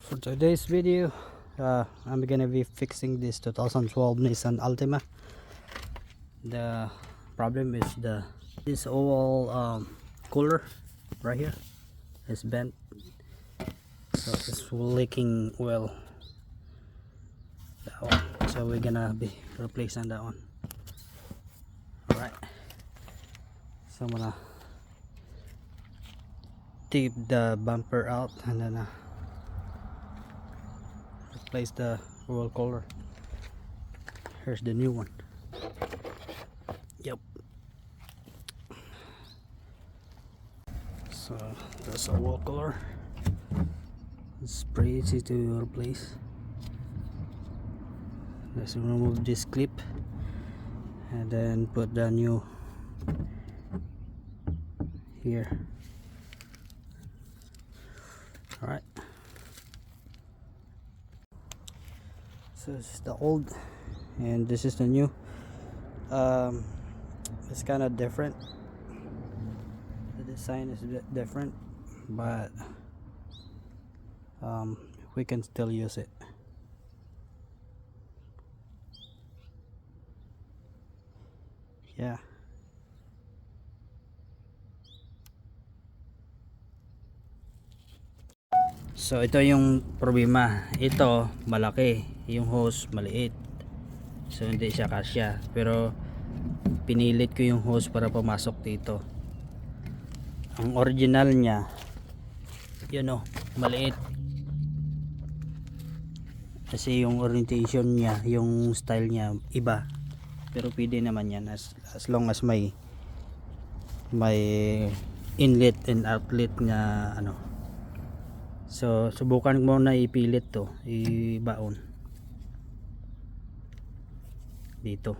For today's video, I'm gonna be fixing this 2012 Nissan Altima. The problem is this oval cooler right here is bent, so it's leaking oil. That one. So we're gonna be replacing that one. Alright, so I'm gonna take the bumper out and then replace the oil cooler. Here's the new one. Yep. So that's a oil cooler. It's pretty easy to replace. Let's remove this clip and then put the new here. Alright, so this is the old and this is the new. It's kind of different, the design is a bit different, but we can still use it. Yeah. So ito yung problema. Ito malaki, yung hose maliit. So hindi siya kasya. Pero pinilit ko yung hose para pumasok dito. Ang original niya, yun o, maliit. Kasi yung orientation niya, yung style niya iba. Pero pwede naman yan as long as may inlet and outlet na ano. So subukan mo na ipilit to, ibaon dito.